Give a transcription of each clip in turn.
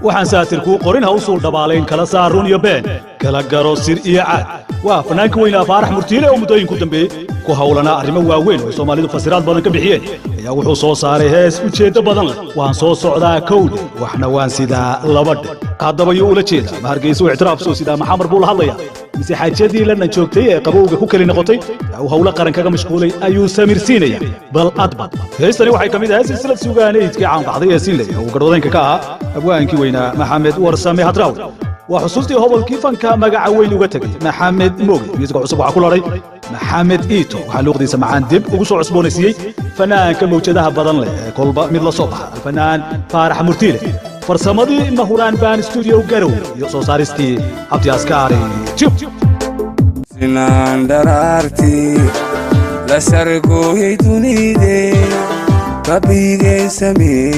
waxaan saatirku qorin ha u soo dhabaalayn kala saarun iyo been kala garo sir iyo caad waa fanaanka weynaa Faarax Murtiile oo muddooyin ku dambeeyay ku hawlana arrimo waaweyn oo Soomaalidu fasiraad badan ka bixiyeen ayaa wuxuu soo saaray hees ujeedo badan leh waan soo socdaa kowd waxna waan sidaa labad haddaba iyo ula jeeda Hargeysa oo ictiraaf soo sidaa maxamar buu la hadlayaa mise xaajadii lana joogtay ee qabowga ku kali noqotay oo hawla qaran kaga mashquulay ayuu samirsiinaya bal adbad heestani waxay kamid ahayd silsilad suugaaneedkii caan baxday ee Sinley oo garwadeenka ka ah abwaankii weynaa Maxamed Warsame Hadraawi وحصلتي هوبل كيفانكا مقع وين وقتك محمد موغي ميوزك عصب وعكولاري محمد إيتو وحلوق دي سمعان دب وقصو عصبونيسيي فنان كموجدها بدن لي كولبا مدل صبح الفنان فارح مرتيلي فرسمدي مهوران بان استوديو قرو يقصو سارستي عبدي عسكاري شوف سنان درارتي لسرقو يدوني دي ربي سمي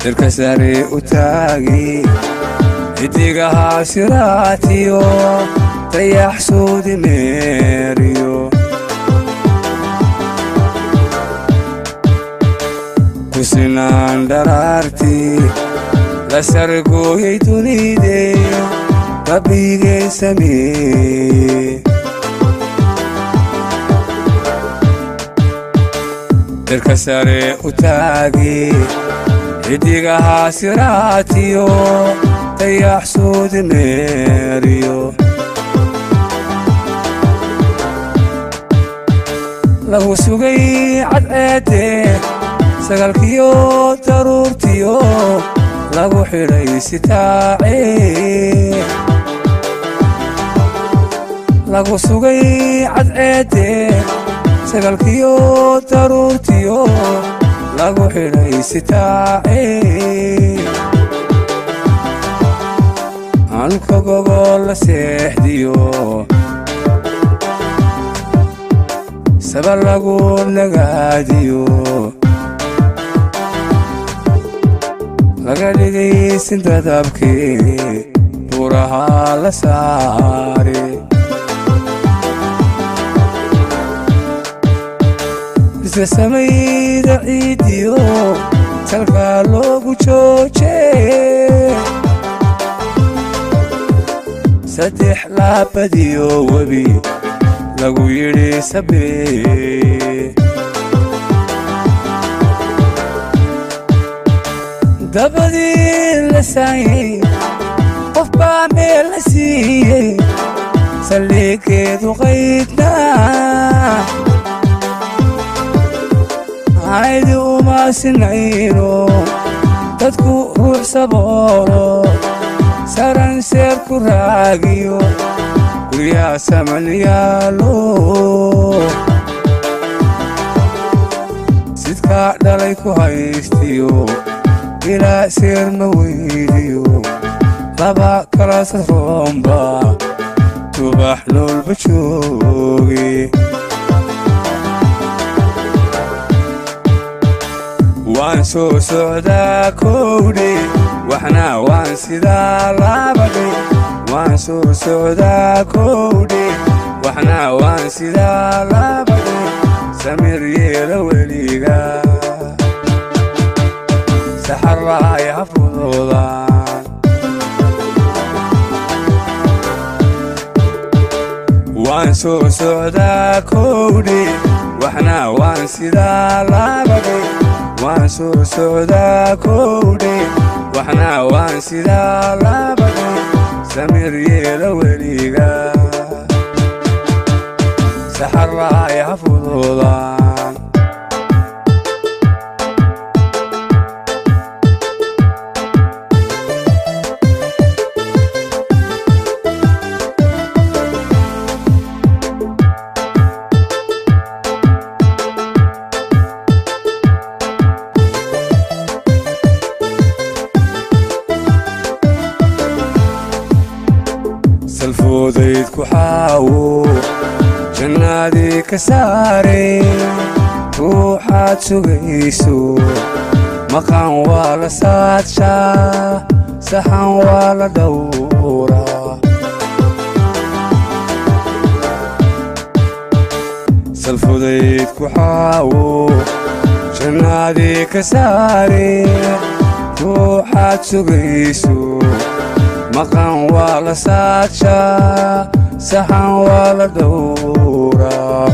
الكسري وتاقي اديقها سراتيو ريح سودي ميريو كسنان درارتي لسرقو يدوني دي ربي سمي الكسري وتاقي اديقها سراتيو ريح سودي ميريو له سوقي عدأتي سقالكيو ترورتيو له حري ستاعي له سوقي عدأتي سقالكيو ترورتيو lagu xiray sitaaci halka gogol la seexdiyo sabal lagu nagaadiyo laga dhigay sindadabkii buraha la saari سميد عيديو تلقى لوغو جوجي سدح لابديو وبي لغو يري سبي دبدي لساي قف بعمل لسي سليكي ضغيتنا عيدي وما سنعينو تدكو روح سبورو سارن سيركو راقيو ويا سمن يالو سيدكا داليكو هايستيو إلا سير مويديو لابا كراس الرومبا تبحلو البشوقي وان سو سعدا كودي وحنا وان سيدا لابدي وان سو سعدا كودي وحنا وان سيدا لابدي سمير يلا وليغا سحر راي حفظوضان وان سو سعدا كودي وحنا وان سيدا لابدي وان سو سودا كودي وحنا وان سيدا لابدي سمير يلا وليغا سحر راي حفظوضان سلفوديد كحاو جنادي كساري روحات سوغيسو مقام ولا ساتشا سحن ولا دورا سلفوديد كحاو jannadii ka saare ruuxaad sugayso maqan waa la saajaa saxan waa la dhowraa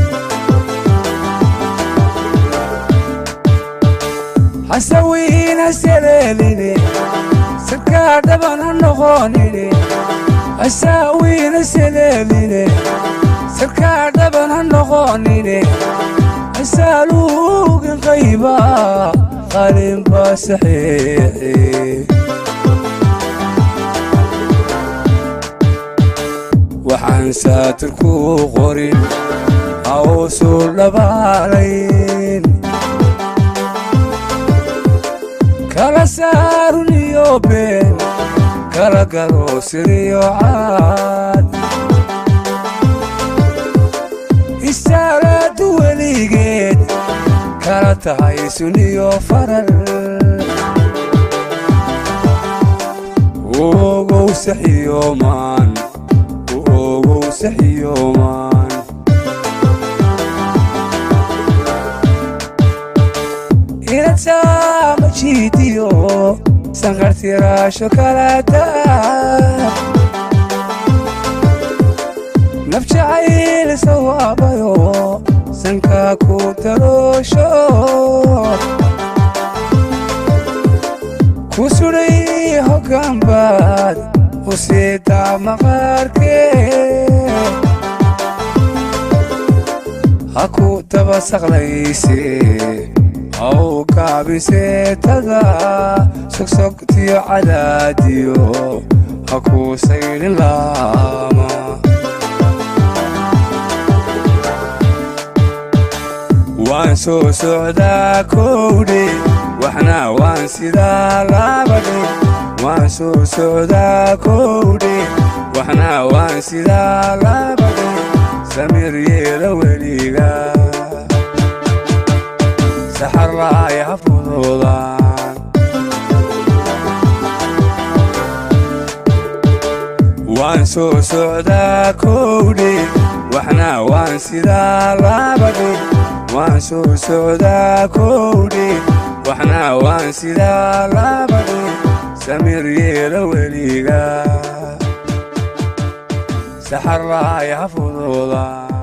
hasawiin haseleeline sarkaa dhaban ha noqonine hasawiin haseleeline sarkaa dhaban ha noqonine hasaaluugin qayba qalin baa saxiixi waxaan saatir ku qorin hawsuu dhabaalayn kala saarun iyo been kala galo siriyo caad isaaraadu weligeed kala tahay suniyo faral ogow saxiyo maan ogow saxiyo maan inaad jiidiyo sanqartiraasho kala daa naf jacayl sawaabayo sankaa ku daroosho ku sudhay hoggaanbaad husiida maqaarkee ha ku daba saqlayse aw kaabiseetada sogsogtiyo cadaadiyo ha ku saydhin laama waan soo socdaa kowdhe waxna waan sidaa labadhe waan soo socdaa kowdhe waxna waan sidaa labadhe samir yeela weliga saxar la'ay ha fuduudaan waan soo socdaa kowdhe waxna waan sidaa labadhe waan soo socdaa kowdhe waxna waan sidaa labadhe samir yeela weliga saxar la'ay ha fuduudaan